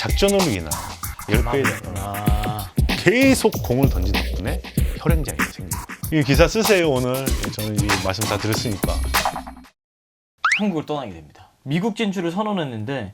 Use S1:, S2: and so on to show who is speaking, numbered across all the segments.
S1: 작전으로 인한 10배 계속 공을 던진 덕분에 혈행장애가 생깁니다. 이 기사 쓰세요 오늘. 저는 이 말씀 다 들었으니까.
S2: 한국을 떠나게 됩니다. 미국 진출을 선언했는데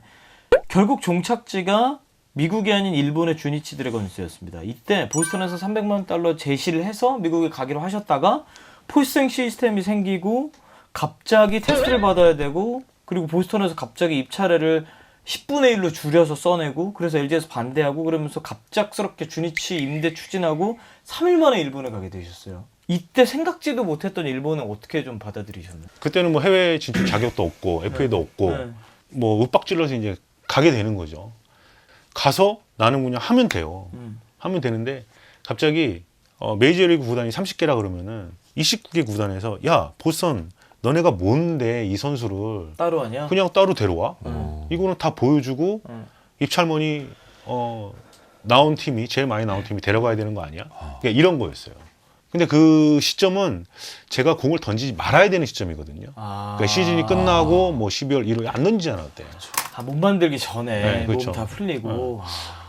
S2: 결국 종착지가 미국이 아닌 일본의 주니치 드래곤스였습니다. 이때 보스턴에서 300만 달러 제시를 해서 미국에 가기로 하셨다가 포스팅 시스템이 생기고 갑자기 테스트를 받아야 되고 그리고 보스턴에서 갑자기 입찰회를 10분의 1로 줄여서 써내고 그래서 LG에서 반대하고 그러면서 갑작스럽게 주니치 임대 추진하고 3일 만에 일본에 가게 되셨어요. 이때 생각지도 못했던 일본은 어떻게 좀 받아들이셨나요?
S1: 그때는 뭐 해외 진출 자격도 없고 FA도 없고
S2: 네.
S1: 뭐 윽박질러서 이제 가게 되는 거죠. 가서 나는 그냥 하면 돼요. 하면 되는데 갑자기 메이저리그 구단이 30개라 그러면은 29개 구단에서 야 보스턴 너네가 뭔데 이 선수를
S2: 따로 하냐?
S1: 그냥 따로 데려와? 이거는 다 보여주고 입찰문이 나온 팀이 제일 많이 나온 팀이 데려가야 되는 거 아니야? 그러니까 이런 거였어요. 근데 그 시점은 제가 공을 던지지 말아야 되는 시점이거든요. 그러니까 시즌이 끝나고 뭐 12월 1월에 안 던지지 않았대.
S2: 몸 만들기 전에
S1: 네, 그렇죠.
S2: 몸 다 풀리고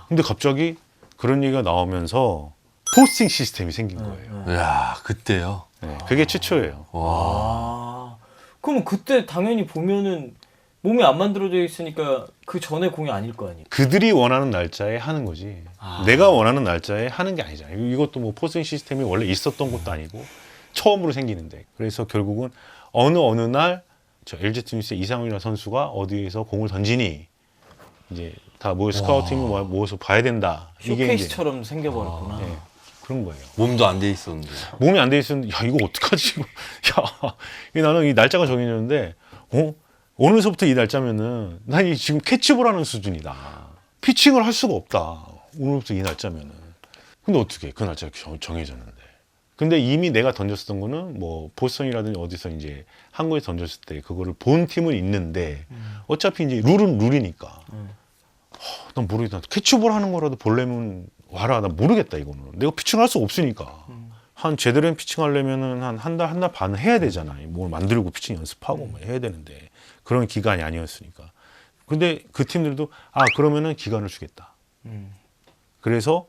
S1: 근데 갑자기 그런 얘기가 나오면서 포스팅 시스템이 생긴 거예요.
S3: 야, 그때요.
S1: 네, 그게 최초예요.
S2: 그럼 그때 당연히 보면은 몸이 안 만들어져 있으니까 그 전에 공이 아닐 거 아니에요.
S1: 그들이 원하는 날짜에 하는 거지. 내가 원하는 날짜에 하는 게 아니잖아요. 이것도 뭐 포스팅 시스템이 원래 있었던 것도 아니고 처음으로 생기는데. 그래서 결국은 어느 날 저 LG 트윈스의 이상훈이라는 선수가 어디에서 공을 던지니 이제 다 뭐 스카우팅을 모여서 봐야 된다. 이게 이제
S2: 쇼케이스처럼 생겨버렸구나.
S1: 네, 그런 거예요.
S3: 몸도 안 돼 있었는데.
S1: 몸이 안 돼 있었는데 야 이거 어떡하지? 야 나는 이 날짜가 정해졌는데 오늘서부터 이 날짜면은 난 이 지금 캐치볼 하는 수준이다. 피칭을 할 수가 없다. 오늘부터 이 날짜면은. 근데 어떻게 그 날짜가 정해졌는데. 근데 이미 내가 던졌었던 거는 뭐 보스턴이라든지 어디서 이제 한국에 던졌을 때 그거를 본 팀은 있는데 어차피 이제 룰은 룰이니까. 난 모르겠다. 캐치볼 하는 거라도 보려면 와라. 나 모르겠다 이거는. 내가 피칭할 수가 없으니까. 한 제대로 피칭하려면은 한 달 반은 해야 되잖아요. 뭘 만들고 피칭 연습하고 뭐 해야 되는데 그런 기간이 아니었으니까. 근데 그 팀들도 그러면은 기간을 주겠다. 그래서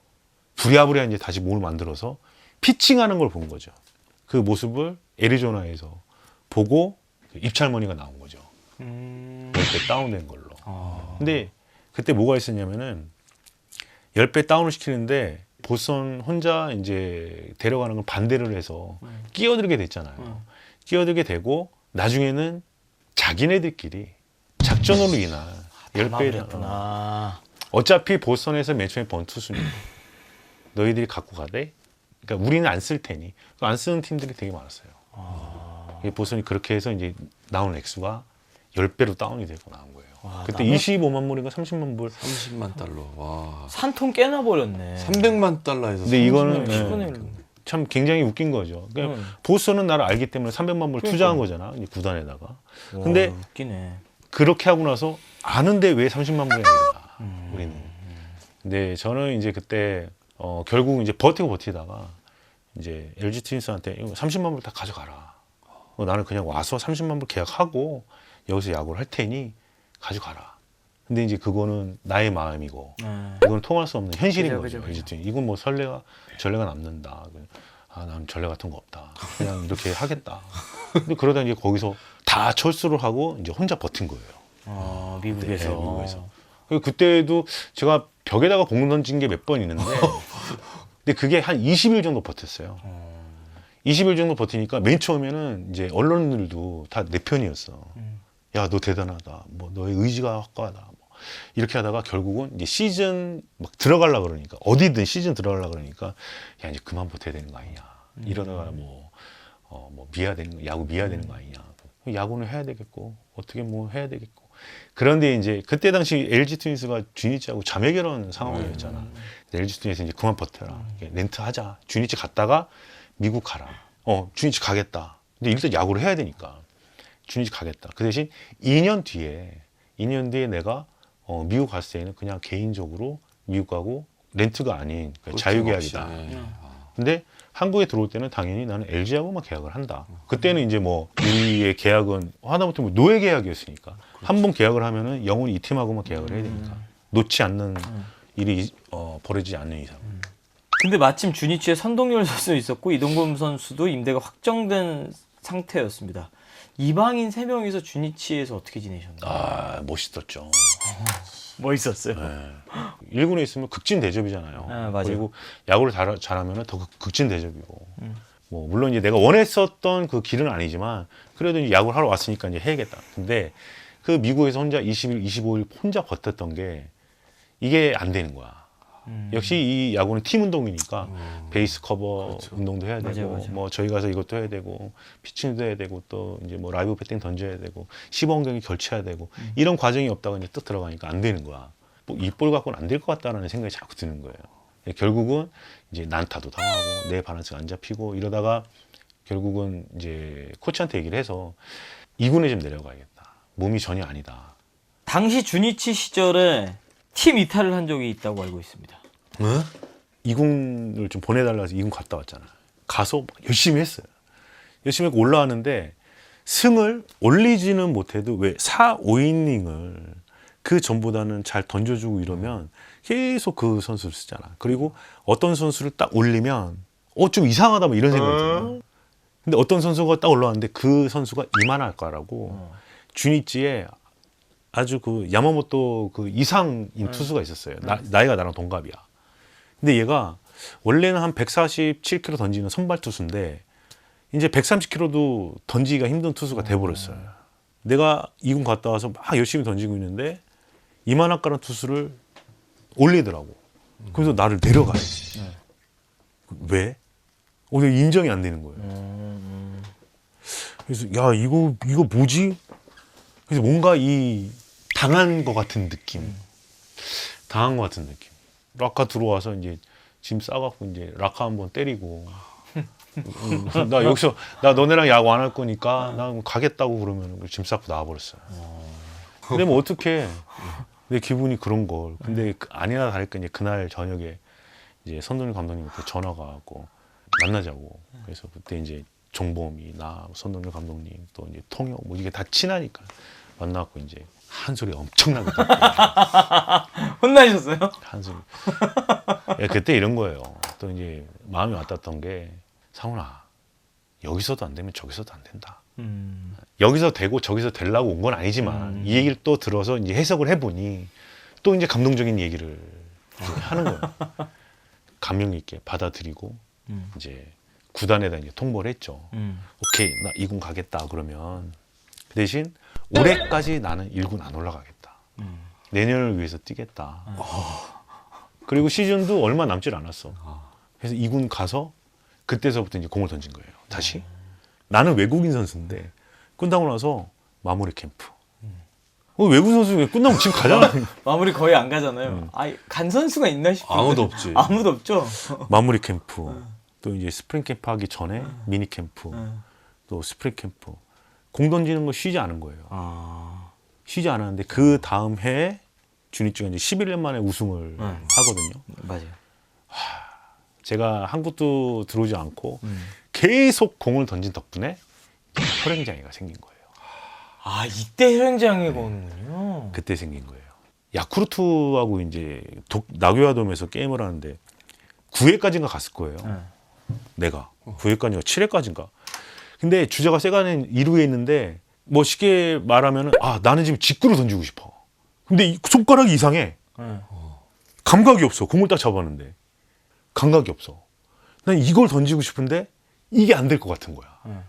S1: 부랴부랴 이제 다시 몸을 만들어서 피칭하는 걸 본 거죠. 그 모습을 애리조나에서 보고 입찰머니가 나온 거죠. 10배 다운된 걸로. 근데 그때 뭐가 있었냐면은 10배 다운을 시키는데 보스턴 혼자 이제 데려가는 걸 반대를 해서 끼어들게 됐잖아요. 끼어들게 되고 나중에는 자기네들끼리 작전으로 인한 10배를 어차피 보스턴에서 맨 처음에 번투수니 너희들이 갖고 가대. 그러니까 우리는 안 쓸 테니 안 쓰는 팀들이 되게 많았어요. 보스턴이 그렇게 해서 이제 나온 액수가 10배로 다운이 되고 나온 거예요. 그때 25만 불인가 30만 불.
S3: 30만 달러. 와.
S2: 산통 깨나 버렸네.
S3: 300만 달러에서.
S1: 근데 이거는
S2: 10분의
S1: 참 굉장히 웃긴 거죠. 그러니까 보스턴은 나를 알기 때문에 300만 불 투자한 거잖아. 이 구단에다가. 근데
S2: 웃기네.
S1: 그렇게 하고 나서 아는데 왜 30만 불이 아니라 우리는. 근데 저는 이제 그때 결국 이제 버티다가 이제 LG 트윈스한테 30만 불 다 가져가라. 나는 그냥 와서 30만 불 계약하고 여기서 야구를 할 테니 가져가라. 근데 이제 그거는 나의 마음이고 이건 통할 수 없는 현실인 거죠. LG 트윈스. 이건 뭐 전례가 남는다. 난 전례 같은 거 없다. 그냥 이렇게 하겠다. 근데 그러다 이제 거기서 다 철수를 하고 이제 혼자 버틴 거예요.
S2: 미국에서.
S1: 네, 미국에서. 그때도 제가 벽에다가 공 던진 게 몇 번 있는데 근데 그게 한 20일 정도 버텼어요. 20일 정도 버티니까 맨 처음에는 이제 언론들도 다 내 편이었어. 야, 너 대단하다. 뭐 너의 의지가 확고하다. 뭐 이렇게 하다가 결국은 이제 시즌 막 들어가려 그러니까 어디든 시즌 들어가려 그러니까 야 이제 그만 버텨야 되는 거 아니냐. 이러다가 뭐 미야 되는 야구 미야 되는 거 아니냐. 야구는 해야 되겠고 어떻게 뭐 해야 되겠고. 그런데 이제 그때 당시 LG 트윈스가 주니치하고 자매 결혼 상황이었잖아. LG 트윈스 이제 그만 버텨라. 렌트하자. 주니치 갔다가 미국 가라. 주니치 가겠다. 근데 일단 야구를 해야 되니까 주니치 가겠다. 그 대신 2년 뒤에 내가 미국 갔을 때는 그냥 개인적으로 미국 가고 렌트가 아닌 자유계약이다. 근데 한국에 들어올 때는 당연히 나는 LG하고만 계약을 한다. 그때는 이제 뭐 우리의 계약은 하다못해 뭐 노예 계약이었으니까 한 번 계약을 하면은 영원히 이 팀하고만 계약을 해야 되니까 놓지 않는 일이 벌어지지 않는 이상.
S2: 근데 마침 주니치에 선동열 선수 있었고 이동범 선수도 임대가 확정된 상태였습니다. 이방인 3명이서 주니치에서 어떻게 지내셨나요?
S1: 아 멋있었죠.
S2: 멋있었어요.
S1: 네. 1군에 있으면 극진 대접이잖아요.
S2: 아, 맞아요.
S1: 그리고 야구를 잘하면 더 극진 대접이고. 뭐 물론 이제 내가 원했었던 그 길은 아니지만 그래도 이제 야구를 하러 왔으니까 이제 해야겠다. 근데 그 미국에서 혼자 20일, 25일 혼자 버텼던 게 이게 안 되는 거야. 역시 이 야구는 팀 운동이니까 베이스 커버
S3: 그렇죠.
S1: 운동도 해야 되고
S2: 맞아요.
S1: 뭐 저희 가서 이것도 해야 되고 피칭도 해야 되고 또 이제 뭐 라이브 배팅 던져야 되고 시범 경기 결치해야 되고 이런 과정이 없다가 이제 뚝 들어가니까 안 되는 거야. 뭐 이 볼 갖고는 안 될 것 같다라는 생각이 자꾸 드는 거예요. 결국은 이제 난타도 당하고 내 바란스가 안 잡히고 이러다가 결국은 이제 코치한테 얘기를 해서 2군에 좀 내려가야겠다. 몸이 전혀 아니다.
S2: 당시 주니치 시절에 팀 이탈을 한 적이 있다고 알고 있습니다.
S3: 네?
S1: 2군을 좀 보내달라 해서 2군 갔다 왔잖아. 가서 막 열심히 했어요. 열심히 하고 올라왔는데 승을 올리지는 못해도 왜 4, 5이닝을 그 전보다는 잘 던져주고 이러면 계속 그 선수를 쓰잖아. 그리고 어떤 선수를 딱 올리면 좀 이상하다 뭐 이런 생각이 들어요. 근데 어떤 선수가 딱 올라왔는데 그 선수가 이만할까라고 주니치에 아주 그 야마모토 그 이상인 투수가 있었어요. 나이가 나랑 동갑이야. 근데 얘가 원래는 한 147km 던지는 선발 투수인데 이제 130km도 던지기가 힘든 투수가 돼버렸어요. 내가 2군 갔다 와서 막 열심히 던지고 있는데 이만할까라는 투수를 올리더라고. 그래서 나를 내려가야지. 왜? 오늘 인정이 안 되는 거예요. 그래서 야 이거 뭐지? 그래서 뭔가 이 당한 것 같은 느낌, 당한 것 같은 느낌. 라카 들어와서 이제 짐 싸갖고 이제 라카 한번 때리고, 나 여기서 나 너네랑 야구 안 할 거니까 나 가겠다고 그러면 짐 싸고 나와버렸어요. 근데 뭐 어떻게 내 기분이 그런 걸. 근데 아니나 다를까 이제 그날 저녁에 이제 선동열 감독님한테 전화가 왔고 만나자고. 그래서 그때 이제 정범이 나 선동열 감독님 또 이제 통역 뭐 이게 다 친하니까 만나갖고 이제 한 소리 엄청나게 듣고
S2: 혼나셨어요?
S1: 한 소리. 야, 그때 이런 거예요. 또 이제 마음이 와닿았던 게 상훈아 여기서도 안 되면 저기서도 안 된다. 여기서 되고 저기서 되려고 온 건 아니지만 이 얘기를 또 들어서 이제 해석을 해보니 또 이제 감동적인 얘기를 이제 하는 거예요. 감명 있게 받아들이고 이제 구단에다 이제 통보를 했죠. 오케이 나 2군 가겠다 그러면 그 대신 올해까지 나는 1군 안 올라가겠다. 내년을 위해서 뛰겠다. 그리고 시즌도 얼마 남질 않았어. 그래서 2군 가서 그때서부터 이제 공을 던진 거예요. 다시. 나는 외국인 선수인데 끝나고 나서 마무리 캠프. 외국 선수 끝나고 지금 가잖아.
S2: 마무리 거의 안 가잖아요. 간 선수가 있나 싶은데
S3: 아무도 없지.
S2: 아무도 없죠.
S1: 마무리 캠프. 또 이제 스프링 캠프 하기 전에 미니 캠프. 또 스프링 캠프. 공 던지는 거 쉬지 않은 거예요. 쉬지 않았는데 그 다음 해에 주니치가 이제 11년 만에 우승을 하거든요.
S2: 맞아요.
S1: 제가 한국도 들어오지 않고 계속 공을 던진 덕분에 혈행장애가 생긴 거예요.
S2: 이때 혈행장애가 오는군요.
S1: 그때 생긴 거예요. 야쿠르트하고 이제 나고야돔에서 게임을 하는데 9회까지인가 갔을 거예요. 내가 9회까지인가 7회까지인가. 근데 주자가 세간에 2루에 있는데 뭐 쉽게 말하면은 나는 지금 직구를 던지고 싶어. 근데 이 손가락이 이상해. 감각이 없어. 공을 딱 잡았는데 감각이 없어. 난 이걸 던지고 싶은데 이게 안 될 것 같은 거야.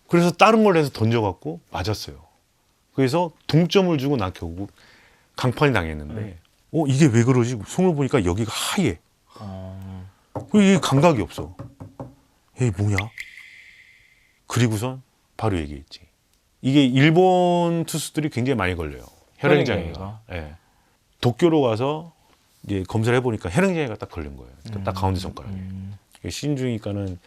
S1: 그래서 다른 걸 해서 던져갖고 맞았어요. 그래서 동점을 주고 난 결국 강판이 당했는데 이게 왜 그러지? 손을 보니까 여기가 하얘. 이게 감각이 없어. 에이 뭐냐? 그리고선 바로 얘기했지. 이게 일본 투수들이 굉장히 많이 걸려요. 혈행장애가. 예. 도쿄로 가서 이제 검사를 해보니까 혈행장애가 딱 걸린 거예요. 딱 가운데 손가락에. 시즌 중이니까는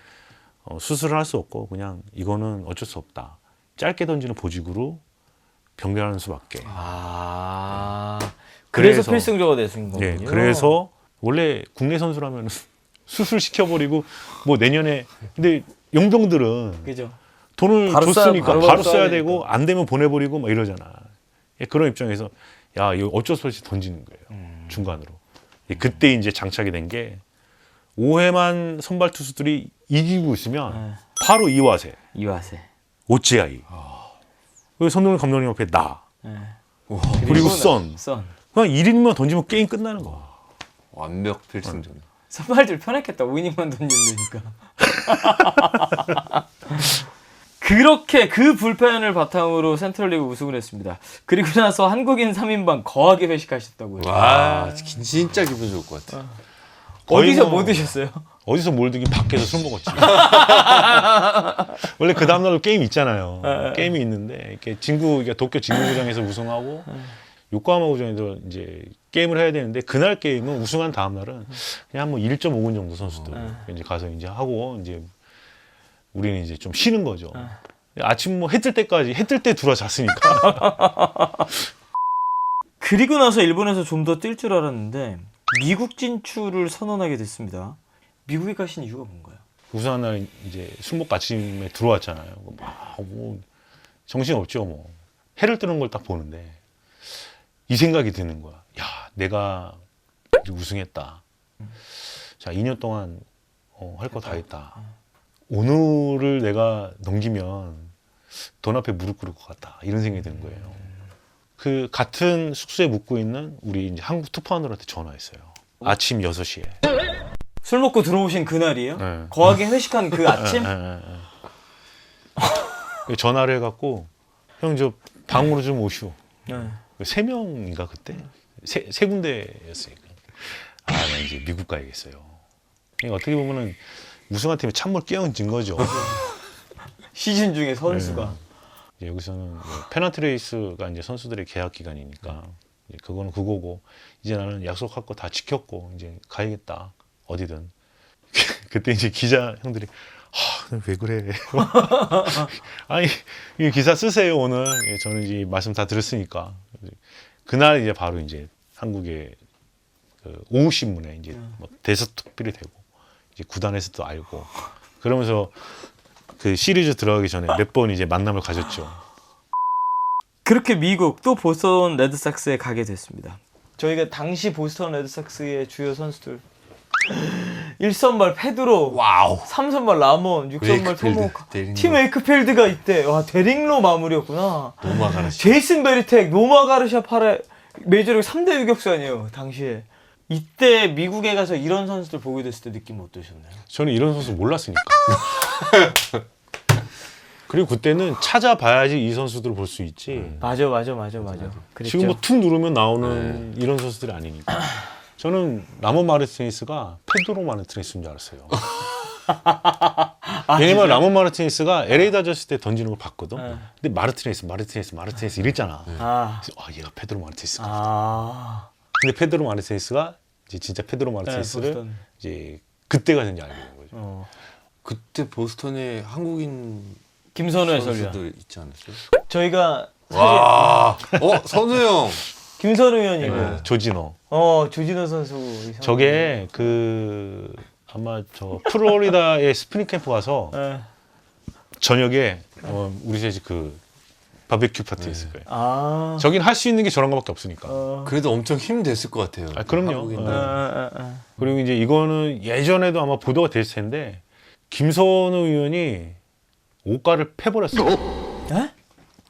S1: 수술을 할 수 없고 그냥 이거는 어쩔 수 없다. 짧게 던지는 보직으로 변경하는 수밖에.
S2: 그래서 필승조가 되신 거군요.
S1: 예, 그래서 원래 국내 선수라면 수술 시켜버리고 뭐 내년에 근데 용병들은
S2: 그죠.
S1: 돈을
S2: 바로
S1: 줬으니까 바로 써야
S2: 써야
S1: 되고 안 되면 보내버리고 막 이러잖아. 예, 그런 입장에서 야 이거 어쩔 수 없이 던지는 거예요. 중간으로. 그때 이제 장착이 된 게 5회만 선발 투수들이 이기고 있으면
S2: 네.
S1: 바로 이와세,
S2: 이와세.
S1: 오찌아이, 그리고 선동열 감독님 옆에 나,
S2: 네.
S3: 와,
S1: 그리고 선.
S2: 선.
S1: 그냥 1인만 던지면 게임 끝나는 거야.
S3: 완벽 필승전.
S2: 선발들 편했겠다. 5이닝만 던지면 되니까. 그렇게 그 불펜을 바탕으로 센트럴리그 우승을 했습니다. 그리고 나서 한국인 3인방 거하게 회식하셨다고요.
S3: 와, 진짜 기분 좋을 것 같아.
S1: 거의
S2: 어디서
S1: 뭐-
S2: 뭐 드셨어요?
S1: 어디서 뭘 드긴 밖에서 술 먹었지. 원래 그 다음날도 게임 있잖아요. 게임이 있는데 이렇게 도쿄 진구구장에서 우승하고 요코하마 구장에서 이제 게임을 해야 되는데 그날 게임은 우승한 다음날은 그냥 뭐 1.5군 정도 선수들 이제 가서 이제 하고 이제 우리는 이제 좀 쉬는 거죠. 아침 뭐 해 뜰 때까지 해 뜰 때 들어와 잤으니까.
S2: 그리고 나서 일본에서 좀 더 뛸 줄 알았는데 미국 진출을 선언하게 됐습니다. 미국에 가신 이유가 뭔가요?
S1: 우승한 날 이제 순복 아침에 들어왔잖아요. 뭐 정신 없죠 뭐. 해를 뜨는 걸 딱 보는데 이 생각이 드는 거야. 야, 내가 이제 우승했다. 자, 2년 동안 할 거 다 했다. 오늘을 내가 넘기면 돈 앞에 무릎 꿇을 것 같다. 이런 생각이 드는 거예요. 그 같은 숙소에 묵고 있는 우리 이제 한국 투파원들한테 전화했어요. 아침 6시에.
S2: 술 먹고 들어오신 그날이에요?
S1: 네.
S2: 거하게 회식한 그 아침?
S1: 전화를 해갖고 형 저 방으로 좀 오시오.
S2: 네.
S1: 3명인가 그때? 세 군데였으니까. 아, 나 이제 미국 가야겠어요. 그러니까 어떻게 보면은 우승한 팀에 찬물 끼얹은 거죠.
S2: 시즌 중에 선수가.
S1: 이제 여기서는 뭐 페넌트 레이스가 이제 선수들의 계약 기간이니까 이제 그거는 그거고 이제 나는 약속할 거 다 지켰고 이제 가야겠다 어디든. 그때 이제 기자 형들이 왜 그래? 아니 이 기사 쓰세요 오늘. 저는 이제 말씀 다 들었으니까 그날 이제 바로 이제 한국의 그 오후 신문에 이제 뭐 대서특필이 되고 이제 구단에서도 알고 그러면서 그 시리즈 들어가기 전에 몇 번 이제 만남을 가졌죠.
S2: 그렇게 미국 또 보스턴 레드삭스에 가게 됐습니다. 저희가 당시 보스턴 레드삭스의 주요 선수들 1선발 페드로,
S3: 와우.
S2: 3선발 라몬, 6선발
S3: 웨이크필드,
S2: 토모카,
S3: 데릭로.
S2: 팀 웨이크필드가 있대. 와, 데릭로 마무리였구나.
S3: 너무 가라시.
S2: 제이슨 베리텍, 노마 가르샤 파레 메이저리그 3대 유격수 아니에요 당시에. 이때 미국에 가서 이런 선수들 보게 됐을 때 느낌 어떠셨나요?
S1: 저는 이런 선수 몰랐으니까. 그리고 그때는 찾아봐야지 이 선수들을 볼 수 있지.
S2: 맞아. 그랬죠.
S1: 지금 뭐 툭 누르면 나오는 이런 선수들이 아니니까. 저는 라몬 마르티네스가 페드로 마르티네스인 줄 알았어요. 왜냐면 라몬 마르티네스가 LA 다저스 때 던지는 걸 봤거든. 근데 마르티네스 이랬잖아.
S2: 아,
S1: 그래서 얘가 페드로 마르티네스가.
S2: 아,
S1: 근데 페드로 마르티네스가 이제 진짜 페드로 마르티네스를
S2: 보스턴.
S1: 이제 그때가 된지 알게 된 거죠.
S3: 그때 보스턴에 한국인
S2: 김선우 해설위원.
S3: 선수들 있지 않았어요?
S2: 저희가
S3: 와, 선우 형.
S2: 김선우 의원이고,
S3: 네.
S1: 조진호.
S2: 조진호 선수.
S1: 저게 그 아마 저 플로리다의 스프링 캠프 가서
S2: 네.
S1: 저녁에 우리 셋이 그 바베큐 파티 했을 거예요.
S2: 아,
S1: 저긴 할 수 있는 게 저런 거밖에 없으니까.
S3: 그래도 엄청 힘됐을 것 같아요.
S1: 아, 그럼요.
S3: 한국인들.
S1: 그리고 이제 이거는 예전에도 아마 보도가 됐을 텐데 김선우 의원이 옷가를 패버렸어요.
S2: 네?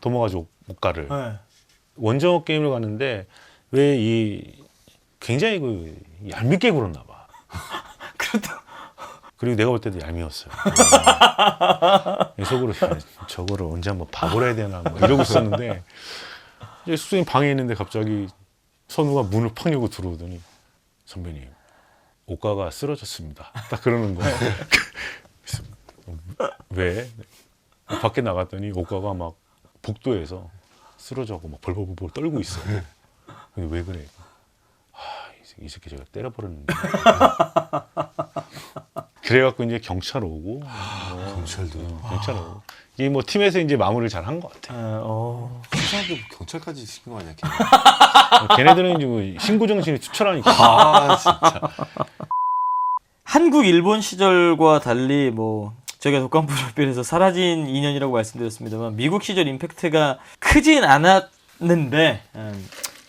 S1: 도모가지 옷가를.
S2: 네.
S1: 원정호 게임을 갔는데 왜 이 굉장히 그 얄밉게 굴었나 봐.
S2: 그렇다.
S1: 그리고 내가 볼 때도 얄미웠어요. 속으로 저거를 언제 한번 밥을 해야 되나 뭐 이러고 있었는데 이제 숙소님 방에 있는데 갑자기 선우가 문을 팍 열고 들어오더니 선배님 옷가가 쓰러졌습니다. 딱 그러는 거야. 그래서 왜? 밖에 나갔더니 옷가가 막 복도에서 쓰러져고 막 벌벌벌 떨고 있어. 근데 왜 그래? 이 새끼 제가 때려버렸는데. 그래갖고 이제 경찰 오고.
S3: 경찰도.
S1: 경찰 오고. 이게 뭐 팀에서 이제 마무리를 잘 한 것 같아.
S3: 수사하게 경찰까지 시킨 거 아니야?
S1: 걔네들은 이제 뭐 신고 정신이 투철하니까.
S3: 아, 진짜.
S2: 한국 일본 시절과 달리 뭐 저희가 독감 프로필에서 사라진 2년이라고 말씀드렸습니다만 미국 시절 임팩트가 크진 않았는데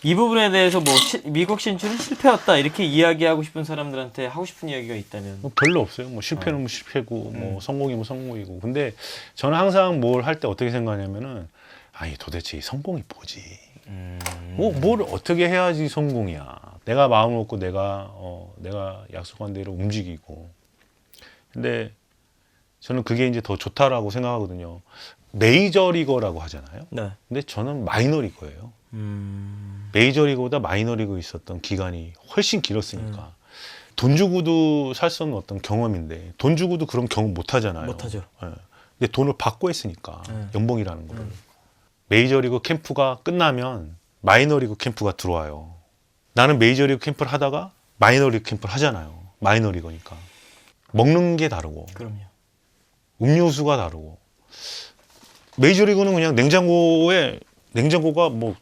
S2: 이 부분에 대해서 뭐 미국 진출은 실패였다 이렇게 이야기하고 싶은 사람들한테 하고 싶은 이야기가 있다면
S1: 뭐 별로 없어요. 뭐 실패는 뭐 실패고 뭐 성공이면 성공이고. 근데 저는 항상 뭘 할 때 어떻게 생각하냐면은 아니 도대체 이 성공이 뭐지? 뭐 뭘 어떻게 해야지 성공이야? 내가 마음 먹고 내가 약속한 대로 움직이고. 근데 저는 그게 이제 더 좋다라고 생각하거든요. 메이저리거라고 하잖아요.
S2: 네.
S1: 근데 저는 마이너리거예요. 메이저리거보다 마이너리거 있었던 기간이 훨씬 길었으니까 돈 주고도 살 수 없는 어떤 경험인데 돈 주고도 그런 경험 못 하잖아요.
S2: 못하죠.
S1: 예. 근데 돈을 받고 했으니까 연봉이라는 거를. 메이저리그 캠프가 끝나면 마이너리그 캠프가 들어와요. 나는 메이저리그 캠프를 하다가 마이너리그 캠프를 하잖아요. 마이너리거니까. 먹는 게 다르고
S2: 그럼요.
S1: 음료수가 다르고 메이저리그는 그냥 냉장고가 뭐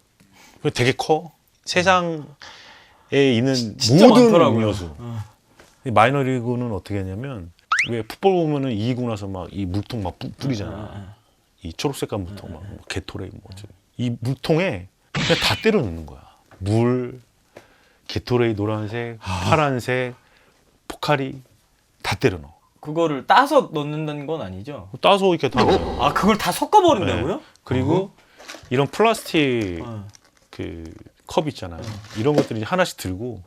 S1: 되게 커. 세상에 있는
S2: 진짜
S1: 모든
S2: 많더라고요.
S1: 음료수. 마이너리그는 어떻게 하냐면 왜 풋볼 보면은 이기고 나서 막 이 물통 막 뿌리잖아. 이 초록색깔 물통 막 게토레이 뭐 이 물통에 그냥 다 때려 넣는 거야. 물, 게토레이 노란색, 파란색, 포카리 다 때려 넣어.
S2: 그거를 따서 넣는다는 건 아니죠?
S1: 따서 이렇게 다 넣어.
S2: 아 그걸 다 섞어버린다고요?
S1: 그리고 이런 플라스틱
S2: 어.
S1: 그 컵 있잖아요. 이런 것들 이제 하나씩 들고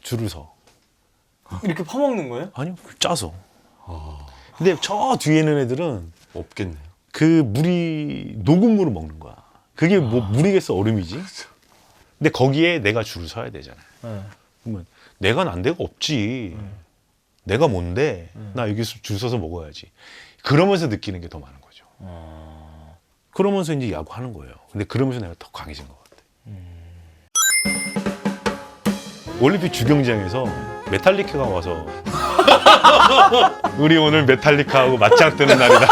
S1: 줄을 서.
S2: 이렇게 퍼먹는 거예요?
S1: 아니요, 짜서. 근데 저 뒤에 있는 애들은
S3: 없겠네요.
S1: 그 물이 녹은 물을 먹는 거야. 그게 뭐 물이겠어, 얼음이지? 근데 거기에 내가 줄을 서야 되잖아요.
S2: 네.
S1: 그러면 내가 난 데가 없지. 내가 뭔데? 나 여기서 줄 서서 먹어야지. 그러면서 느끼는 게 더 많은 거죠. 그러면서 이제 야구하는 거예요. 근데 그러면서 내가 더 강해진 것 같아. 올림픽 주경기장에서 메탈리카가 와서 우리 오늘 메탈리카하고 맞짱 뜨는 날이다.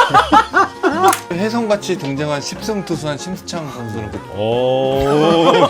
S3: 혜성같이 등장한 10승 투수한 심수창 선수는 그
S1: 오.